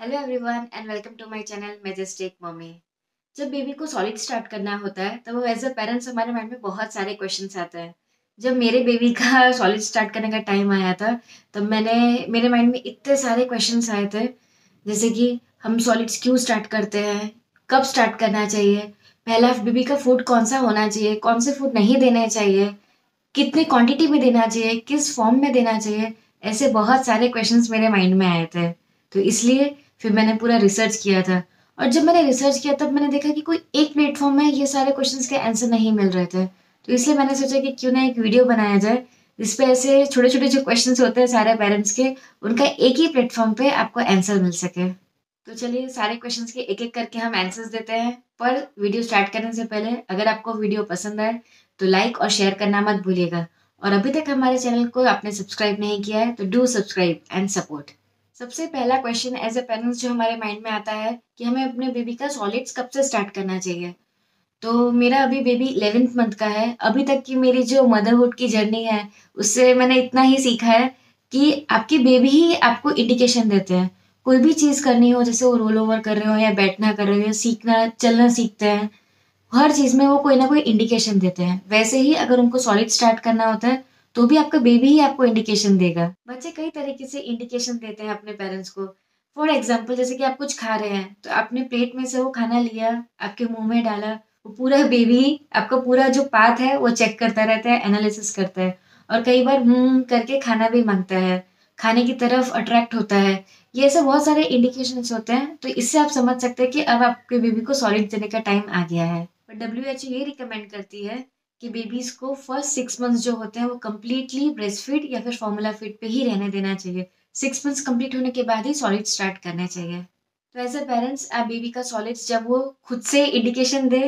Hello everyone and welcome to my channel majestic mummy. जब baby को solid start करना होता है तब वो एज अ पेरेंट्स हमारे माइंड में बहुत सारे क्वेश्चंस आते हैं। जब मेरे बेबी का सॉलिड स्टार्ट करने का टाइम आया था तब मेरे माइंड में इतने सारे क्वेश्चंस आए थे। जैसे कि हम सॉलिड्स क्यों स्टार्ट करते हैं, कब स्टार्ट करना चाहिए, पहला बेबी का फूड कौन सा होना चाहिए, कौन से फूड नहीं देने चाहिए, कितनी क्वांटिटी में देना चाहिए, किस फॉर्म में देना चाहिए। ऐसे बहुत सारे क्वेश्चंस मेरे माइंड में आए थे। तो इसलिए फिर मैंने पूरा रिसर्च किया था। और जब मैंने रिसर्च किया तब मैंने देखा कि कोई एक प्लेटफॉर्म में ये सारे क्वेश्चंस के आंसर नहीं मिल रहे थे। तो इसलिए मैंने सोचा कि क्यों ना एक वीडियो बनाया जाए जिसपे ऐसे छोटे छोटे जो क्वेश्चंस होते हैं सारे पेरेंट्स के, उनका एक ही प्लेटफॉर्म पे आपको आंसर मिल सके। तो चलिए सारे क्वेश्चंस के एक एक करके हम आंसर्स देते हैं। पर वीडियो स्टार्ट करने से पहले अगर आपको वीडियो पसंद आए तो लाइक और शेयर करना मत भूलिएगा। और अभी तक हमारे चैनल को आपने सब्सक्राइब नहीं किया है तो डू सब्सक्राइब एंड सपोर्ट। सबसे पहला क्वेश्चन एज अ पेरेंट्स जो हमारे माइंड में आता है कि हमें अपने बेबी का सॉलिड्स कब से स्टार्ट करना चाहिए। तो मेरा अभी बेबी 11th मंथ का है। अभी तक की मेरी जो मदरहुड की जर्नी है उससे मैंने इतना ही सीखा है कि आपकी बेबी ही आपको इंडिकेशन देते हैं। कोई भी चीज़ करनी हो, जैसे वो रोल ओवर कर रहे हो या बैठना कर रहे हो या सीखना चलना सीखते हैं, हर चीज़ में वो कोई ना कोई इंडिकेशन देते हैं। वैसे ही अगर उनको सॉलिड स्टार्ट करना होता है तो भी आपका बेबी ही आपको इंडिकेशन देगा। बच्चे कई तरीके से इंडिकेशन देते हैं अपने पेरेंट्स को। फॉर एग्जाम्पल जैसे कि आप कुछ खा रहे हैं तो आपने प्लेट में से वो खाना लिया, आपके मुंह में डाला, वो पूरा बेबी आपका पूरा जो पाथ है वो चेक करता रहता है, एनालिसिस करता है। और कई बार करके खाना भी मांगता है, खाने की तरफ अट्रैक्ट होता है। ये ऐसे बहुत सारे इंडिकेशंस होते हैं। तो इससे आप समझ सकते हैं कि अब आपके बेबी को सॉलिड देने का टाइम आ गया है। पर WHO ये रिकमेंड करती है कि बेबीज को फर्स्ट 6 मंथ्स जो होते हैं वो कम्प्लीटली ब्रेस्ट फीड या फिर फॉर्मूला फीड पे ही रहने देना चाहिए। 6 मंथ्स कंप्लीट होने के बाद ही सॉलिड स्टार्ट करने चाहिए। तो एज अ पेरेंट्स आप बेबी का सॉलिड्स जब वो खुद से इंडिकेशन दे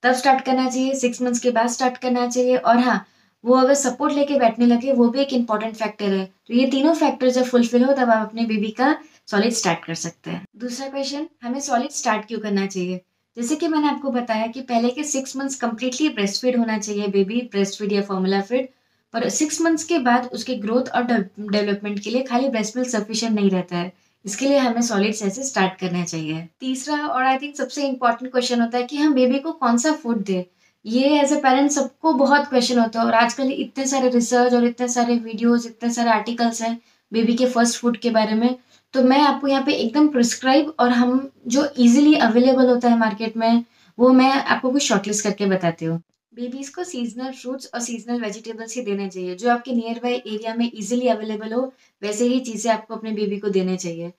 तब स्टार्ट करना चाहिए, 6 मंथ्स के बाद स्टार्ट करना चाहिए। और हाँ, वो अगर सपोर्ट लेके बैठने लगे वो भी एक इम्पॉर्टेंट फैक्टर है। तो ये तीनों फैक्टर जब फुलफिल हो तब आप अपने बेबी का सॉलिड स्टार्ट कर सकते हैं। दूसरा क्वेश्चन, हमें सॉलिड स्टार्ट क्यों करना चाहिए। जैसे कि मैंने आपको बताया कि पहले के 6 मंथ्स कंप्लीटली ब्रेस्ट फीड होना चाहिए बेबी, ब्रेस्ट फीड या फॉर्मूला फीड। पर 6 मंथ्स के बाद उसके ग्रोथ और डेवलपमेंट के लिए खाली ब्रेस्ट मिल्क सफिशिएंट नहीं रहता है। इसके लिए हमें सॉलिड्स ऐसे स्टार्ट करना चाहिए। तीसरा और आई थिंक सबसे इम्पोर्टेंट क्वेश्चन होता है कि हम बेबी को कौन सा फूड दें। ये एज अ पेरेंट सबको बहुत क्वेश्चन होता है और आजकल इतने सारे रिसर्च और इतने सारे वीडियोस, इतने सारे आर्टिकल्स हैं बेबी के फर्स्ट फूड के बारे में। तो मैं आपको यहाँ पे एकदम प्रिस्क्राइब और हम जो इजीली अवेलेबल होता है मार्केट में वो मैं आपको कुछ शॉर्टलिस्ट करके बताती हूँ। बेबीज को सीजनल फ्रूट्स और सीजनल वेजिटेबल्स ही देने चाहिए, जो आपके नियर बाय एरिया में इजीली अवेलेबल हो वैसे ही चीज़ें आपको अपने बेबी को देने चाहिए।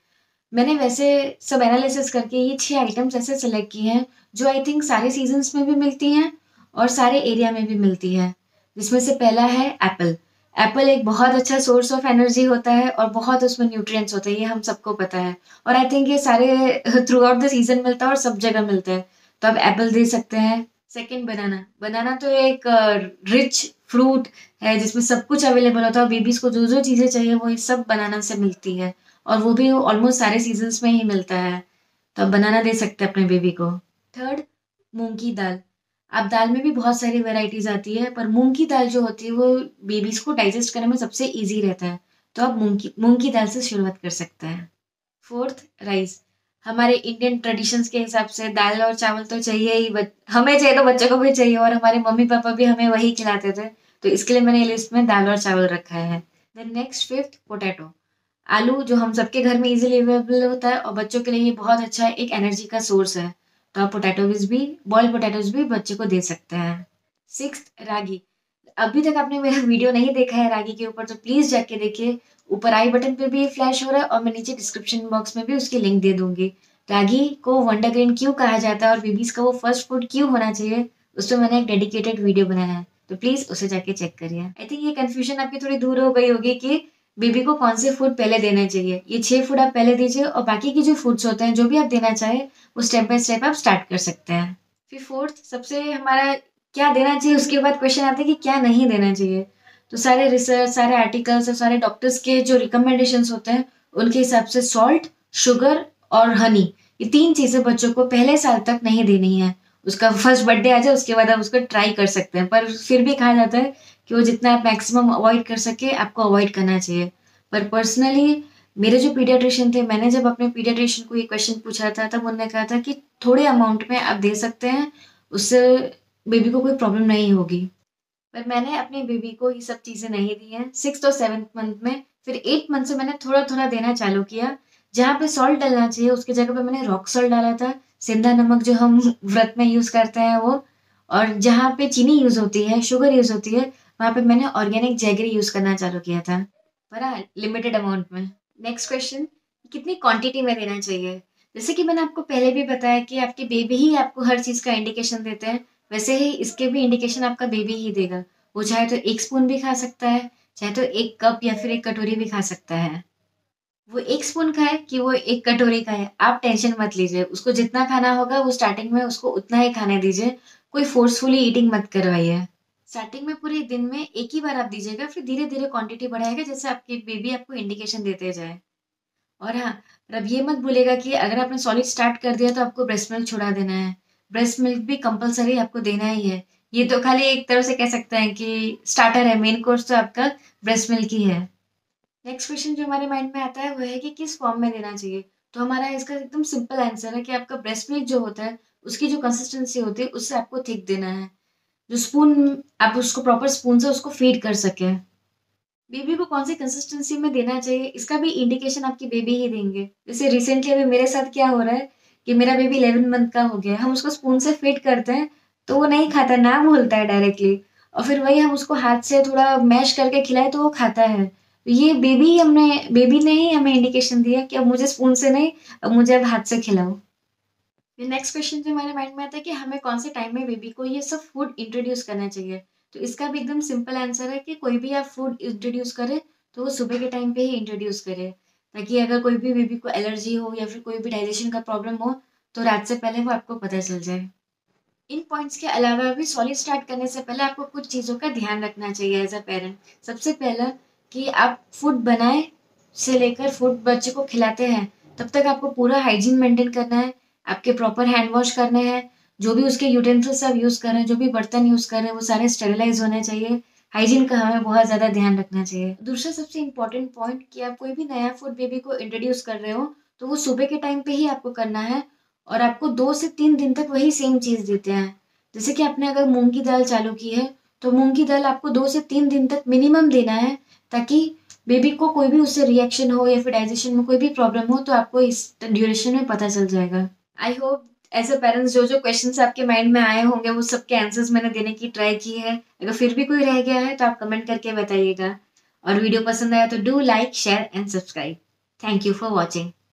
मैंने वैसे सब एनालिसिस करके ये 6 आइटम्स ऐसे सेलेक्ट किए हैं जो आई थिंक सारे सीजन्स में भी मिलती हैं और सारे एरिया में भी मिलती है। जिसमें से पहला है एप्पल। एप्पल एक बहुत अच्छा सोर्स ऑफ एनर्जी होता है और बहुत उसमें न्यूट्रिएंट्स होते हैं, ये हम सबको पता है। और आई थिंक ये सारे थ्रू आउट द सीजन मिलता है और सब जगह मिलता है। तो आप एप्पल दे सकते हैं। सेकंड, बनाना। बनाना तो एक रिच फ्रूट है जिसमें सब कुछ अवेलेबल होता है और बेबीज को जो जो चीज़ें चाहिए वो ये सब बनाना से मिलती है। और वो भी ऑलमोस्ट सारे सीजन्स में ही मिलता है। तो आप बनाना दे सकते हैं अपने बेबी को। थर्ड, मूंग की दाल। अब दाल में भी बहुत सारी वैरायटीज आती है पर मूंग की दाल जो होती है वो बेबीज को डाइजेस्ट करने में सबसे इजी रहता है। तो आप मूंग की दाल से शुरुआत कर सकते हैं। Fourth, rice. हमारे इंडियन ट्रेडिशंस के हिसाब से दाल और चावल तो चाहिए ही, हमें चाहिए तो बच्चों को भी चाहिए और हमारे मम्मी पापा भी हमें वही खिलाते थे। तो इसके लिए मैंने लिस्ट में दाल और चावल रखा है। Then next, fifth, potato. आलू जो हम सबके घर में इजीली अवेलेबल होता है और बच्चों के लिए ये बहुत अच्छा एक एनर्जी का सोर्स है। तो आप पोटैटोज भी, बॉइल्ड पोटैटोज भी बच्चे को दे सकते हैं। सिक्स्थ, रागी। अभी तक आपने मेरा वीडियो नहीं देखा है रागी के ऊपर तो प्लीज जाके देखिए। ऊपर आई बटन पे भी फ्लैश हो रहा है और मैं नीचे डिस्क्रिप्शन बॉक्स में भी उसकी लिंक दे दूंगी। रागी को वंडर ग्रेन क्यों कहा जाता है और बेबीज का वो फर्स्ट फूड क्यों होना चाहिए, उस पर मैंने एक डेडिकेटेड वीडियो बनाया है। तो प्लीज उसे जाके चेक करिए। आई थिंक ये कंफ्यूजन आपकी थोड़ी दूर हो गई होगी कि बेबी को कौन से फूड पहले देने चाहिए। ये 6 फूड आप पहले दीजिए और बाकी के जो फूड्स होते हैं जो भी आप देना चाहे वो स्टेप बाय स्टेप आप स्टार्ट कर सकते हैं। फिर फोर्थ, सबसे हमारा क्या देना चाहिए उसके बाद क्वेश्चन आता है कि क्या नहीं देना चाहिए। तो सारे रिसर्च, सारे आर्टिकल्स और सारे डॉक्टर्स के जो रिकमेंडेशंस होते हैं उनके हिसाब से सॉल्ट, शुगर और हनी, ये 3 चीजें बच्चों को पहले साल तक नहीं देनी है। उसका फर्स्ट बर्थडे आ जाए उसके बाद आप उसको ट्राई कर सकते हैं, पर फिर भी कहा जाता है कि वो जितना आप मैक्सिमम अवॉइड कर सके आपको अवॉइड करना चाहिए। पर पर्सनली मेरे जो पीडियाट्रिशियन थे, मैंने जब अपने पीडियाट्रिशियन को ये क्वेश्चन पूछा था, तब उन्होंने कहा था कि थोड़े अमाउंट में आप दे सकते हैं, उससे बेबी को कोई प्रॉब्लम नहीं होगी। पर मैंने अपने बेबी को ये सब चीज़ें नहीं दी हैं। 6th और 7th मंथ में, फिर 8th मंथ से मैंने थोड़ा-थोड़ा देना चालू किया। जहाँ पे सॉल्ट डलना चाहिए, उसकी जगह पे मैंने रॉक सॉल्ट डाला था। सेंधा नमक जो हम व्रत में यूज़ करते हैं वो, और जहाँ पे चीनी यूज़ होती है, शुगर यूज़ होती है, वहाँ पे मैंने ऑर्गेनिक जैगरी यूज़ करना चालू किया था। पर हाँ, लिमिटेड अमाउंट में। नेक्स्ट क्वेश्चन, कितनी क्वांटिटी में देना चाहिए? जैसे कि मैंने आपको पहले भी बताया कि आपके बेबी ही आपको हर चीज़ का इंडिकेशन देते हैं, वैसे ही इसके भी इंडिकेशन आपका बेबी ही देगा। वो चाहे तो 1 स्पून भी खा सकता है, चाहे तो 1 कप या फिर 1 कटोरी भी खा सकता है। वो 1 स्पून खाए कि वो 1 कटोरी खाए, आप टेंशन मत लीजिए। उसको जितना खाना होगा वो स्टार्टिंग में उसको उतना ही खाने दीजिए। कोई फ़ोर्सफुली ईटिंग मत करवाइए। स्टार्टिंग में पूरे दिन में एक ही बार आप दीजिएगा, फिर धीरे-धीरे क्वांटिटी बढ़ाएगा जैसे आपकी बेबी आपको इंडिकेशन देते जाए। और हाँ, पर अब ये मत भूलिएगा कि अगर आपने सॉलिड स्टार्ट कर दिया तो आपको ब्रेस्ट मिल्क छुड़ा देना है। ब्रेस्ट मिल्क भी कंपल्सरी आपको देना ही है। ये तो खाली एक तरह से कह सकते हैं कि स्टार्टर है, मेन कोर्स तो आपका ब्रेस्ट मिल्क ही है। नेक्स्ट क्वेश्चन जो हमारे माइंड में आता है वो है कि किस फॉर्म में देना चाहिए? तो हमारा इसका एकदम सिंपल आंसर है कि आपका ब्रेस्ट मिल्क जो होता है, उसकी जो कंसिस्टेंसी होती है उससे आपको थिक देना है। जो स्पून आप उसको प्रॉपर स्पून से उसको फीड कर सकें। बेबी को कौन सी कंसिस्टेंसी में देना चाहिए, इसका भी इंडिकेशन आपकी बेबी ही देंगे। जैसे रिसेंटली अभी मेरे साथ क्या हो रहा है कि मेरा बेबी 11 मंथ का हो गया है। हम उसको स्पून से फीड करते हैं, तो वो नहीं खाता, ना बोलता है डायरेक्टली, और फिर वही हम उसको हाथ से थोड़ा मैश करके खिलाएँ तो वो खाता है। तो ये बेबी ने ही हमें इंडिकेशन दिया कि अब मुझे स्पून से नहीं, अब मुझे अब हाथ से खिलाओ। फिर नेक्स्ट क्वेश्चन जो हमारे माइंड में आता है कि हमें कौन से टाइम में बेबी को ये सब फूड इंट्रोड्यूस करना चाहिए। तो इसका भी एकदम सिंपल आंसर है कि कोई भी आप फूड इंट्रोड्यूस करें तो वो सुबह के टाइम पे ही इंट्रोड्यूस करें, ताकि अगर कोई भी बेबी को एलर्जी हो या फिर कोई भी डाइजेशन का प्रॉब्लम हो तो रात से पहले वो आपको पता चल जाए। इन पॉइंट्स के अलावा भी सॉलिड स्टार्ट करने से पहले आपको कुछ चीज़ों का ध्यान रखना चाहिए एज अ पेरेंट। सबसे पहला कि आप फूड बनाए से लेकर फूड बच्चे को खिलाते हैं, तब तक आपको पूरा हाइजीन मेंटेन करना है। आपके प्रॉपर हैंड वॉश करने हैं। जो भी उसके यूटेंसिल्स आप यूज़ कर रहे हैं, जो भी बर्तन यूज़ कर रहे हैं, वो सारे स्टेरिलाइज़ होने चाहिए। हाइजीन का हमें बहुत ज़्यादा ध्यान रखना चाहिए। दूसरा सबसे इम्पोर्टेंट पॉइंट कि आप कोई भी नया फूड बेबी को इंट्रोड्यूस कर रहे हो, तो वो सुबह के टाइम पे ही आपको करना है, और आपको 2 से 3 दिन तक वही सेम चीज़ देते हैं। जैसे कि आपने अगर मूँग की दाल चालू की है, तो मूँग की दाल आपको 2 से 3 दिन तक मिनिमम देना है, ताकि बेबी को कोई भी उससे रिएक्शन हो या फिर डाइजेशन में कोई भी प्रॉब्लम हो तो आपको इस ड्यूरेशन में पता चल जाएगा। I hope as a parents जो-जो क्वेश्चन्स आपके माइंड में आए होंगे वो सबके आंसर्स मैंने देने की ट्राई की है। अगर फिर भी कोई रह गया है तो आप कमेंट करके बताइएगा। और वीडियो पसंद आया तो do like, share and subscribe. Thank you for watching.